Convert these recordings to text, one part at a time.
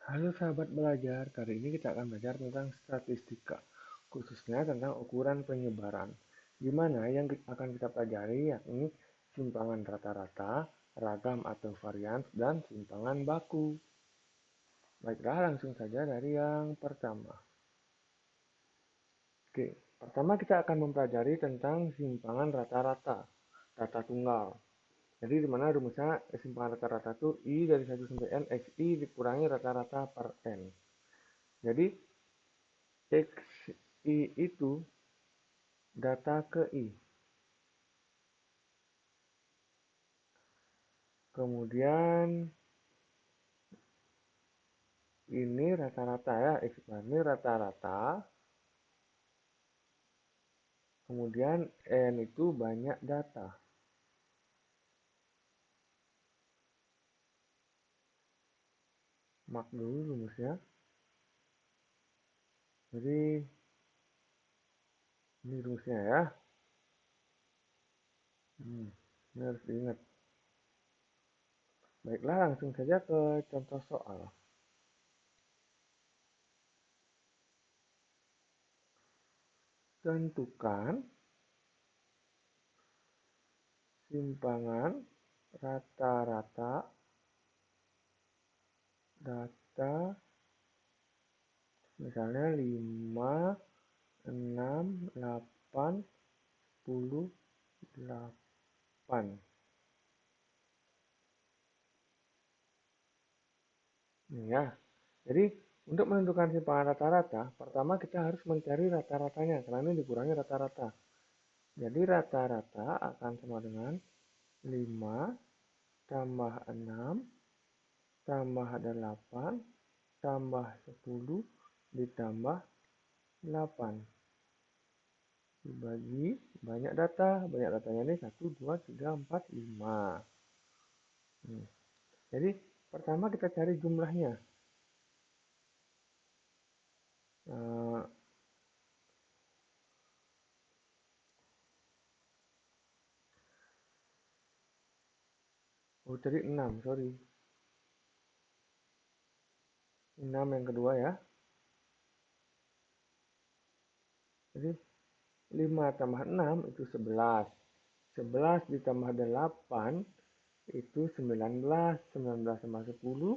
Halo sahabat belajar, kali ini kita akan belajar tentang statistika, khususnya tentang ukuran penyebaran. Di mana yang akan kita pelajari yakni simpangan rata-rata, ragam atau varian, dan simpangan baku. Baiklah, langsung saja dari yang pertama. Oke, pertama kita akan mempelajari tentang simpangan rata-rata, data tunggal. Jadi di mana rumusnya simpangan rata-rata itu I dari 1 sampai N, XI dikurangi rata-rata per N. Jadi XI itu data ke I. Kemudian ini rata-rata ya, X ini rata-rata. Kemudian N itu banyak data. Mak dulu rumusnya. Jadi ini rumusnya ya. Ini harus diingat. Baiklah, langsung saja ke contoh soal. Tentukan simpangan rata-rata data misalnya 5, 6, 8, 10, 8. Ini ya. Jadi untuk menentukan simpangan rata-rata, pertama kita harus mencari rata-ratanya karena ini dikurangi rata-rata. Jadi rata-rata akan sama dengan 5 tambah 6 tambah 8 tambah 10 ditambah 8. Dibagi banyak data. Banyak datanya ini 1, 2, 3, 4, 5. Jadi pertama kita cari jumlahnya. Tadi 6, sorry. 6 yang kedua ya. Jadi 5 tambah 6 itu 11. 11 ditambah 8 itu 19. 19 tambah 10,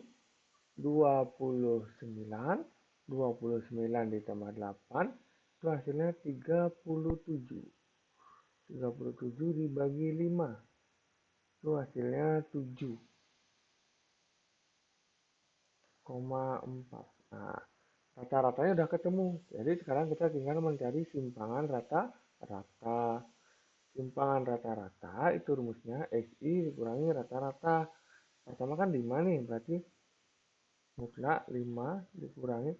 29. 29 ditambah 8, itu hasilnya 37. 37 dibagi 5, itu hasilnya 7,4. Nah, rata-ratanya udah ketemu. Jadi sekarang kita tinggal mencari simpangan rata-rata. Simpangan rata-rata itu rumusnya XI dikurangi rata-rata. Pertama kan 5 nih, berarti mutlak 5 dikurangi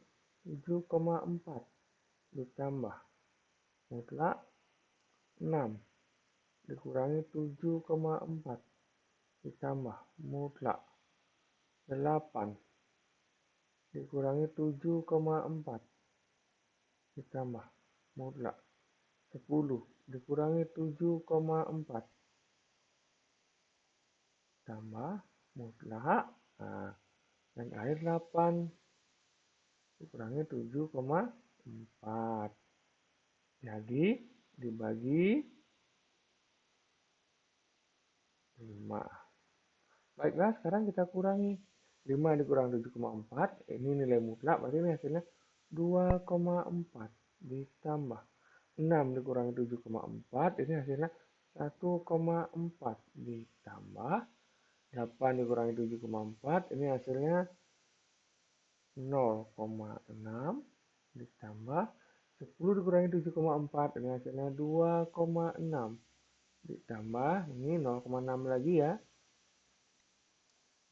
7,4 ditambah mutlak 6 dikurangi 7,4 ditambah mutlak 8 dikurangi 7,4 ditambah mutlak 10 dikurangi 7,4 tambah mutlak. Nah, yang akhir 8 dikurangi 7,4. Jadi dibagi 5. Baiklah, sekarang kita kurangi. 5 dikurang 7,4, ini nilai mutlak, berarti ini hasilnya 2,4 ditambah 6 dikurangi 7,4, ini hasilnya 1,4 ditambah 8 dikurangi 7,4, ini hasilnya 0,6 ditambah 10 dikurangi 7,4, ini hasilnya 2,6 ditambah ini 0,6 lagi ya,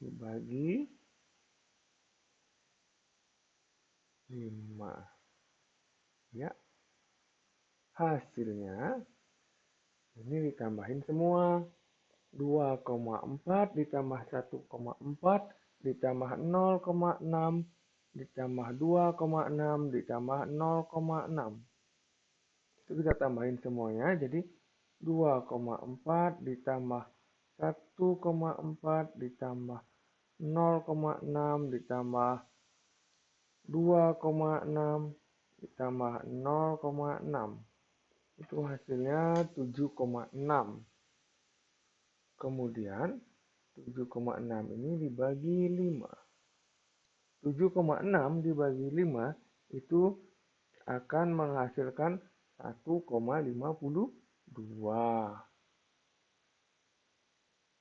dibagi 5. Ya, hasilnya ini ditambahin semua. 2,4 ditambah 1,4 ditambah 0,6 ditambah 2,6 ditambah 0,6. Itu kita tambahin semuanya, jadi 2,4 ditambah 1,4 ditambah 0,6 ditambah 2,6 ditambah 0,6. Itu hasilnya 7,6. Kemudian 7,6 ini dibagi 5. 7,6 dibagi 5 itu akan menghasilkan 1,52.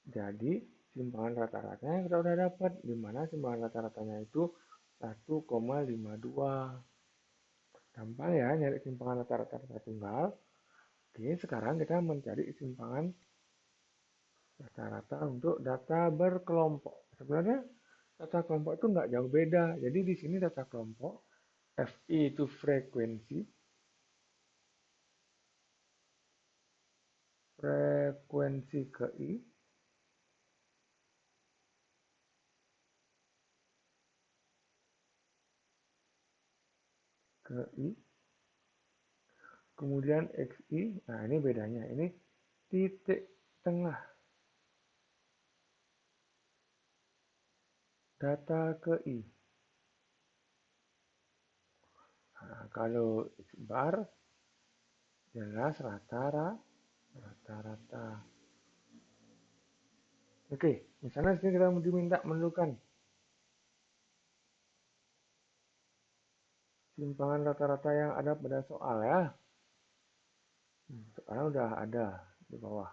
Jadi simpangan rata-ratanya kita udah dapat, di mana simpangan rata-ratanya itu 1,52. Gampang ya nyari simpangan rata-rata tunggal. Oke, sekarang kita mencari simpangan rata-rata untuk data berkelompok. Sebenarnya data kelompok itu nggak jauh beda. Jadi di sini data kelompok, FI itu frekuensi, frekuensi ke I, ke I, kemudian XI, nah ini bedanya, ini titik tengah data ke I. Nah, kalau X bar jelas rata-rata. Oke, misalnya sini kita diminta menentukan simpangan rata-rata yang ada pada soal ya. Sekarang udah ada di bawah.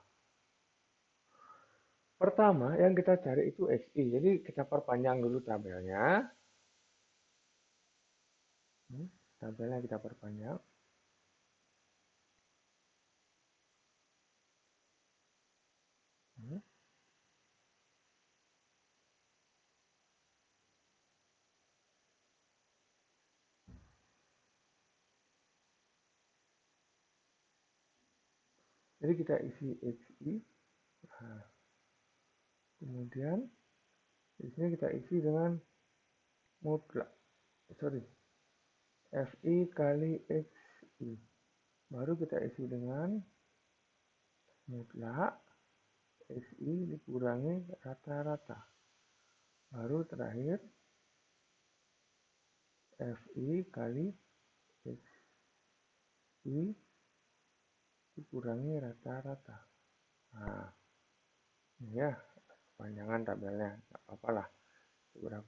Pertama yang kita cari itu XI. Jadi kita perpanjang dulu tabelnya. Tabelnya kita perpanjang. Jadi kita isi XI. Nah, kemudian di sini kita isi dengan mutlak. Sorry. FI kali XI. Baru kita isi dengan mutlak XI dikurangi rata-rata. Baru terakhir FI kali XI dikurangi rata-rata. Nah, ini ya panjangan tabelnya, nggak apa-apa lah,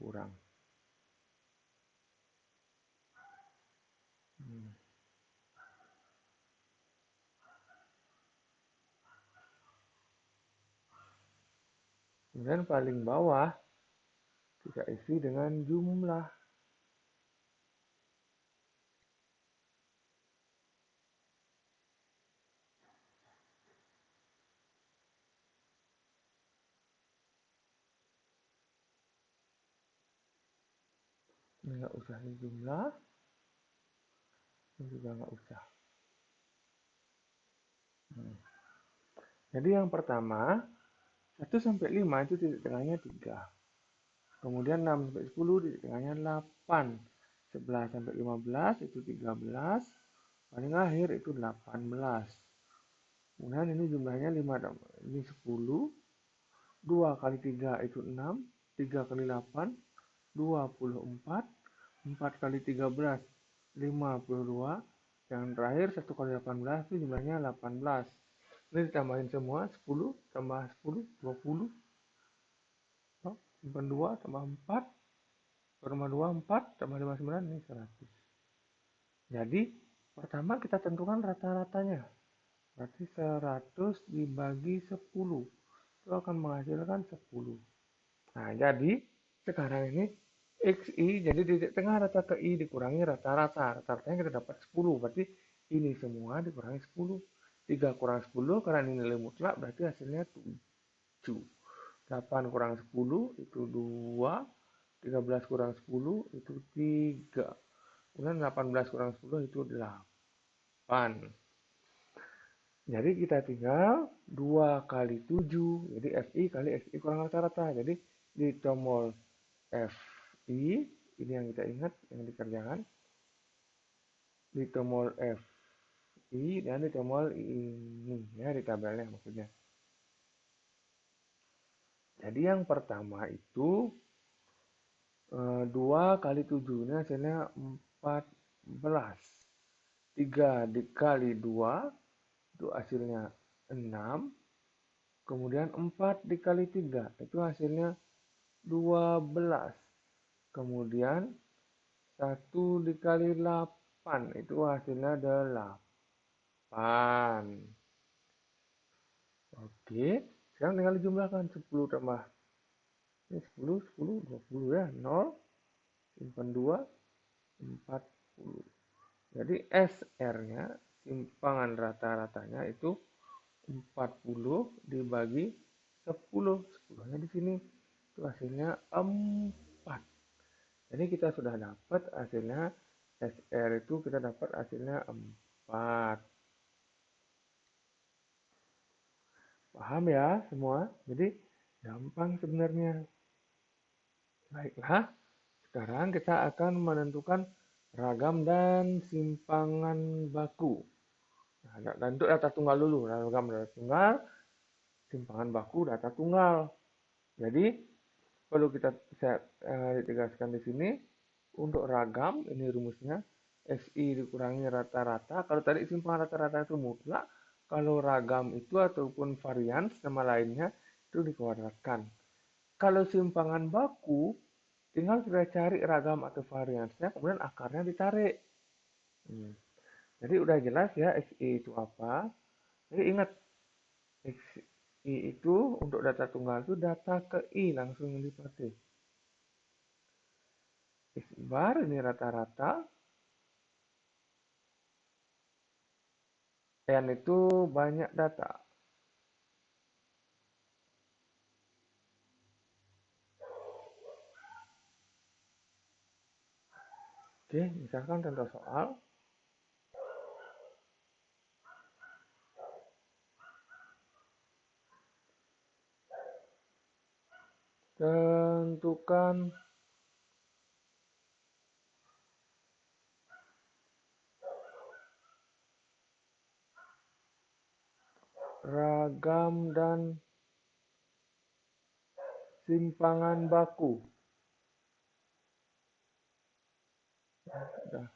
kurang. Kemudian paling bawah kita isi dengan jumlah. Ini nggak usah di jumlah, ini juga nggak usah. Jadi yang pertama 1 sampai 5 itu titik tengahnya 3. Kemudian 6 sampai 10 titik tengahnya 8. 11 sampai 15 itu 13. Paling akhir itu 18. Kemudian ini jumlahnya 5, ini 10. 2 kali 3 itu 6. 3 kali 8, 24. 4 kali 13, 52. Yang terakhir 1 kali 18 itu jumlahnya 18. Ini ditambahin semua, 10 tambah 10, 20. 2 tambah 4, tambah 2, 4, tambah 5, 9, ini 100. Jadi, pertama kita tentukan rata-ratanya. Berarti 100 dibagi 10. Itu akan menghasilkan 10. Nah, jadi sekarang ini XI, jadi titik tengah rata ke I dikurangi rata-rata. Rata-ratanya kita dapat 10. Berarti ini semua dikurangi 10. 3 kurang 10 karena ini nilai mutlak berarti hasilnya 7. 8 kurang 10 itu 2. 13 kurang 10 itu 3. Kemudian 18 kurang 10 itu 8. Jadi kita tinggal 2 kali 7. Jadi FI kali XI kurang rata-rata. Jadi di tombol FI, ini yang kita ingat, yang dikerjakan. Di tombol FI dan di tombol ini, ya di tabelnya maksudnya. Jadi yang pertama itu 2 kali 7, ini hasilnya 14. 3 dikali 2, itu hasilnya 6. Kemudian 4 dikali 3, itu hasilnya 12. Kemudian 1 dikali 8, itu hasilnya 8. Oke, sekarang tinggal dijumlahkan. 10 tambah ini 10, 10, 20 ya. 0, simpan 2, 40. Jadi SR-nya, simpangan rata-ratanya itu 40 dibagi 10. 10-nya di sini. Itu hasilnya 4. Jadi kita sudah dapat hasilnya SR itu kita dapat hasilnya 4. Paham ya semua? Jadi gampang sebenarnya. Baiklah, sekarang kita akan menentukan ragam dan simpangan baku. Nah, dan untuk data tunggal dulu, ragam data tunggal, simpangan baku data tunggal. Jadi perlu kita tegaskan di sini untuk ragam ini rumusnya SI dikurangi rata-rata. Kalau tadi simpangan rata-rata itu mutlak, kalau ragam itu ataupun varians nama lainnya itu dikuadratkan. Kalau simpangan baku tinggal kita cari ragam atau variansnya, kemudian akarnya ditarik. Jadi udah jelas ya XI itu apa. Jadi ingat, XI itu untuk data tunggal itu data ke I langsung dilipat. X bar ini rata-rata. N itu banyak data. Oke, misalkan contoh soal. Tentukan ragam dan simpangan baku. Udah.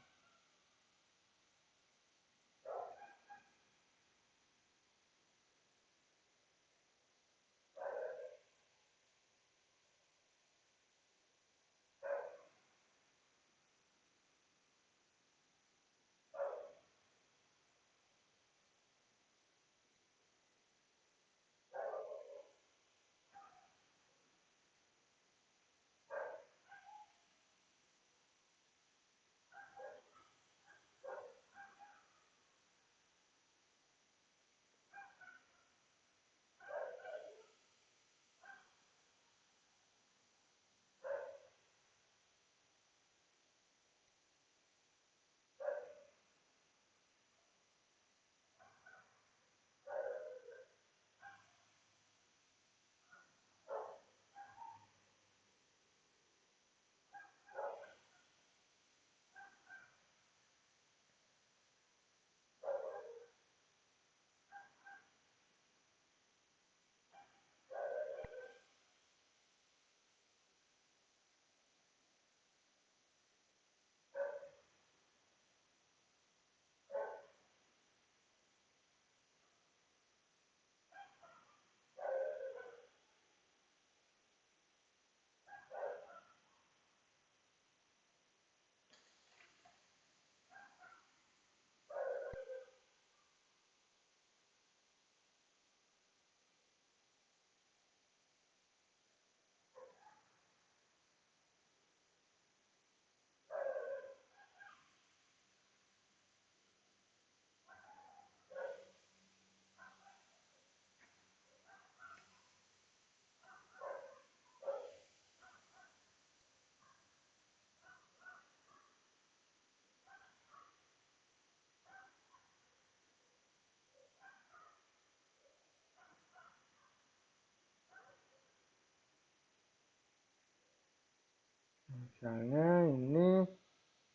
Misalnya ini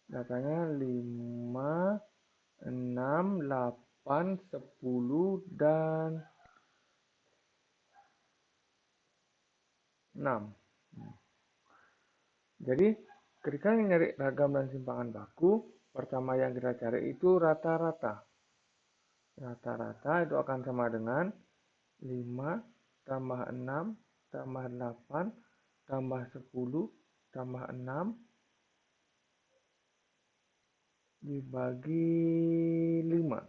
datanya 5, 6, 8, 10, dan 6. Jadi ketika nyari ragam dan simpangan baku, pertama yang kita cari itu rata-rata. Rata-rata itu akan sama dengan 5 tambah 6 tambah 8 tambah 10 tambah 6 dibagi 5.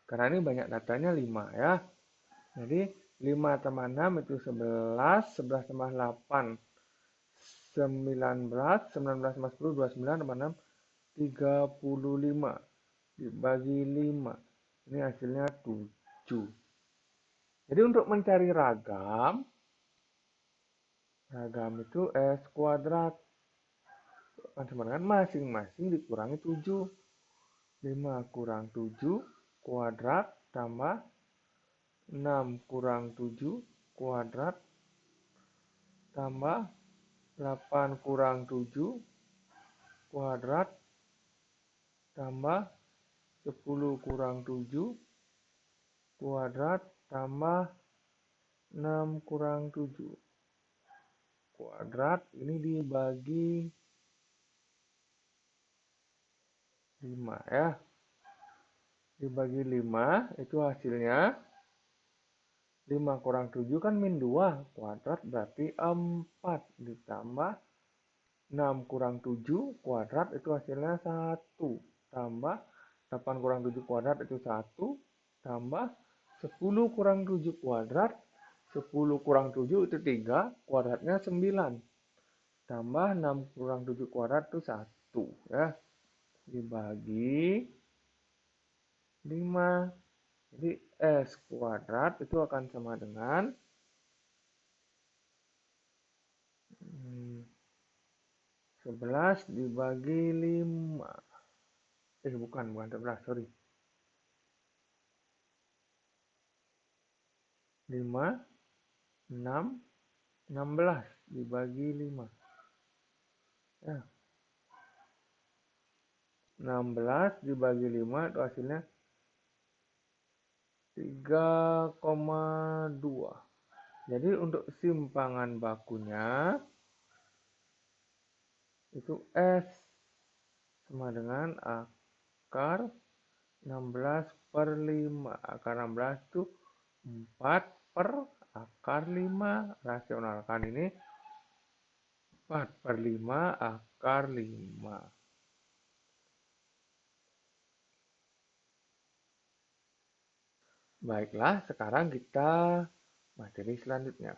Karena ini banyak datanya 5 ya. Jadi 5 tambah 6 itu 11, 11 tambah 8 19, 19 tambah 10 29 tambah 6 35 dibagi 5. Ini hasilnya 7. Jadi untuk mencari ragam, ragam itu S kuadrat akan sama dengan masing-masing dikurangi 7. 5 kurang 7 kuadrat tambah 6 kurang 7 kuadrat tambah 8 kurang 7 kuadrat tambah 10 kurang 7 kuadrat tambah 6 kurang 7 kuadrat. Ini dibagi 5 ya. Dibagi 5 itu hasilnya 5 kurang 7 kan min 2 kuadrat berarti 4 ditambah 6 kurang 7 kuadrat itu hasilnya 1 tambah 8 kurang 7 kuadrat itu 1 tambah 10 kurang 7 kuadrat 10 kurang 7 itu 3 kuadratnya 9 tambah 6 kurang 7 kuadrat itu 1 ya dibagi 5. Jadi S kuadrat itu akan sama dengan 11 dibagi 5. Bukan 11, sorry. 5, 6, 16 dibagi 5. Ya, 16 dibagi 5 itu hasilnya 3,2. Jadi untuk simpangan bakunya itu S sama dengan akar 16 per 5. Akar 16 itu 4 per akar 5. Rasionalkan ini 4 per 5 akar 5. Baiklah, sekarang kita materi selanjutnya.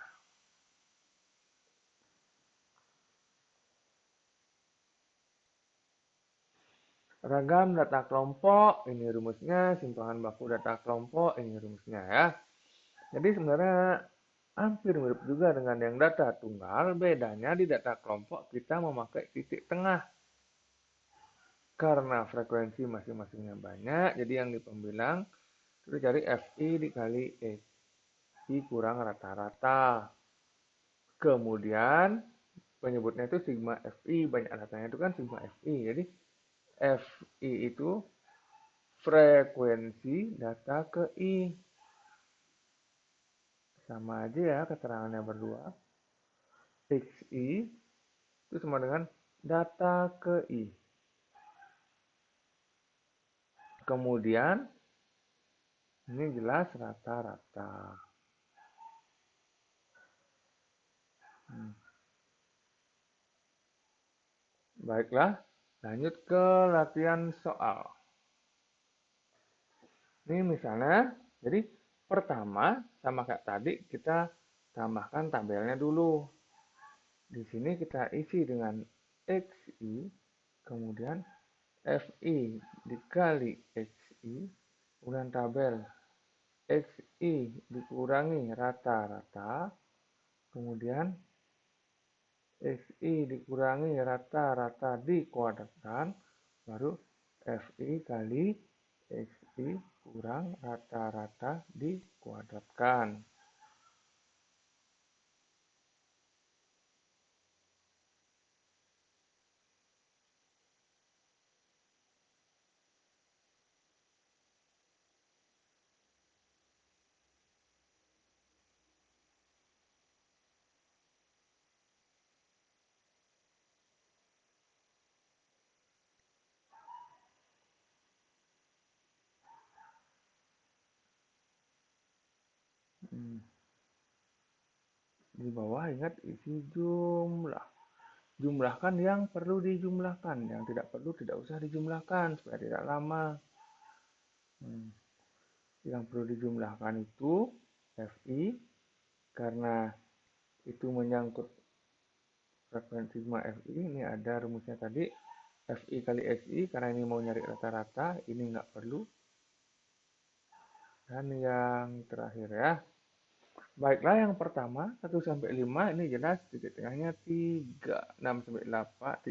Ragam data kelompok, ini rumusnya. Simpangan baku data kelompok, ini rumusnya ya. Jadi sebenarnya hampir mirip juga dengan yang data tunggal, bedanya di data kelompok kita memakai titik tengah. Karena frekuensi masing-masingnya banyak, jadi yang di pembilang kita cari FI dikali XI kurang rata-rata. Kemudian penyebutnya itu sigma FI, banyak datanya itu kan sigma FI. Jadi FI itu frekuensi data ke I. Sama aja ya keterangannya berdua. XI itu sama dengan data ke I. Kemudian ini jelas rata-rata. Baiklah, lanjut ke latihan soal. Ini misalnya, jadi pertama sama kayak tadi kita tambahkan tabelnya dulu. Di sini kita isi dengan XI, kemudian FI dikali XI, kemudian tabel XI dikurangi rata-rata, kemudian XI dikurangi rata-rata dikuadratkan, baru FI kali XI kurang rata-rata dikuadratkan. Di bawah ingat isi jumlah. Jumlahkan yang perlu dijumlahkan, yang tidak perlu tidak usah dijumlahkan supaya tidak lama. Yang perlu dijumlahkan itu Fi, karena itu menyangkut frekuensi sigma Fi. Ini ada rumusnya tadi, Fi kali Si, karena ini mau nyari rata-rata, ini nggak perlu. Dan yang terakhir ya, baiklah yang pertama 1 sampai 5 ini jelas titik tengahnya 3, 6 sampai 8,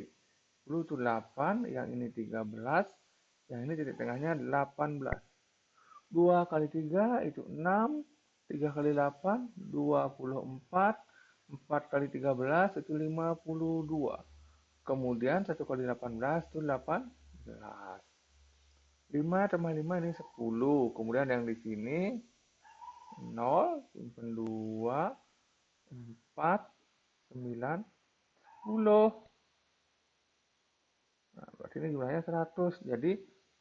10 itu 8, yang ini 13, yang ini titik tengahnya 18. 2 kali 3 itu 6, 3 kali 8, 24, 4 kali 13 itu 52. Kemudian 1 kali 18 itu 18. 5 tambah 5 ini 10. Kemudian yang di sini 0, simpan 2, 4, 9, 10. Nah, berarti ini jumlahnya 100. Jadi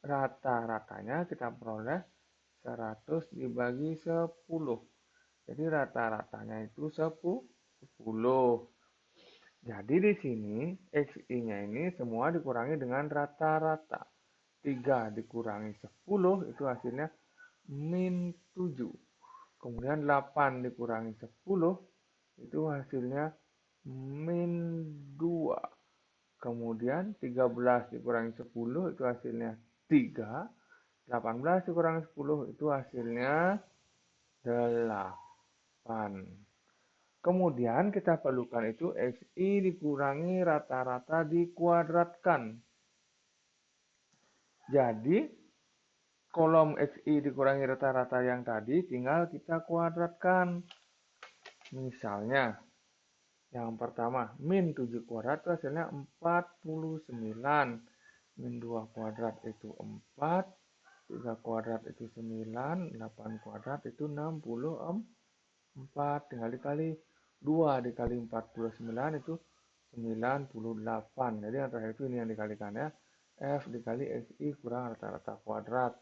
rata-ratanya kita peroleh 100 dibagi 10. Jadi rata-ratanya itu 10. Jadi di sini XI-nya ini semua dikurangi dengan rata-rata. 3 dikurangi 10 itu hasilnya min 7. Kemudian 8 dikurangi 10 itu hasilnya min 2. Kemudian 13 dikurangi 10 itu hasilnya 3. 18 dikurangi 10 itu hasilnya 8. Kemudian kita perlukan itu XI dikurangi rata-rata dikuadratkan. Jadi kolom XI dikurangi rata-rata yang tadi tinggal kita kuadratkan. Misalnya yang pertama min 7 kuadrat itu hasilnya 49. Min 2 kuadrat itu 4, 3 kuadrat itu 9, 8 kuadrat itu 64. Tinggal dikali 2 dikali 49 itu 98. Jadi yang terakhir itu ini yang dikalikan ya. F dikali XI kurang rata-rata kuadrat.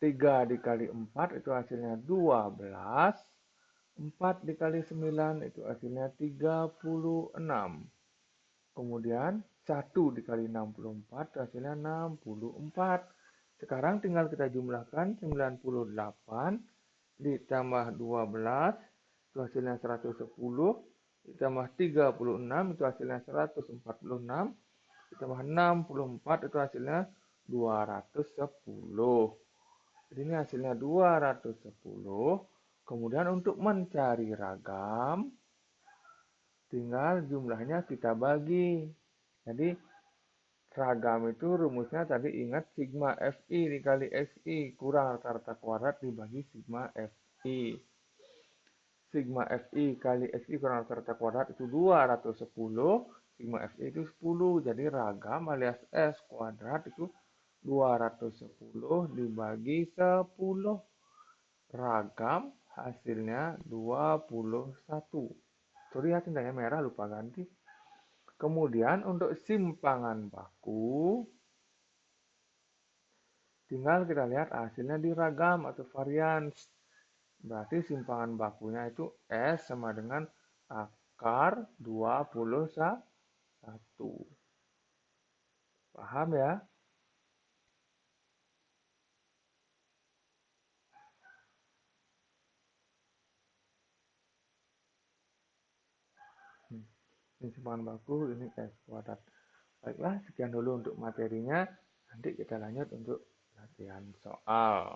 3 dikali 4 itu hasilnya 12. 4 dikali 9 itu hasilnya 36. Kemudian 1 dikali 64 itu hasilnya 64. Sekarang tinggal kita jumlahkan 98 ditambah 12 itu hasilnya 110, ditambah 36 itu hasilnya 146, ditambah 64 itu hasilnya 210. Jadi ini hasilnya 210. Kemudian untuk mencari ragam, tinggal jumlahnya kita bagi. Jadi ragam itu rumusnya tadi ingat sigma Fi dikali Xi kurang rata-rata kuadrat dibagi sigma Fi. Sigma Fi kali Xi kurang rata-rata kuadrat itu 210. Sigma Fi itu 10. Jadi ragam alias S kuadrat itu 210 dibagi 10. Ragam hasilnya 21. Sorry ya tindaknya merah lupa ganti. Kemudian untuk simpangan baku, tinggal kita lihat hasilnya di ragam atau varians. Berarti simpangan bakunya itu S sama dengan akar 21. Paham ya? Ini simpangan baku, ini S kuadrat. Baiklah, sekian dulu untuk materinya. Nanti kita lanjut untuk latihan soal.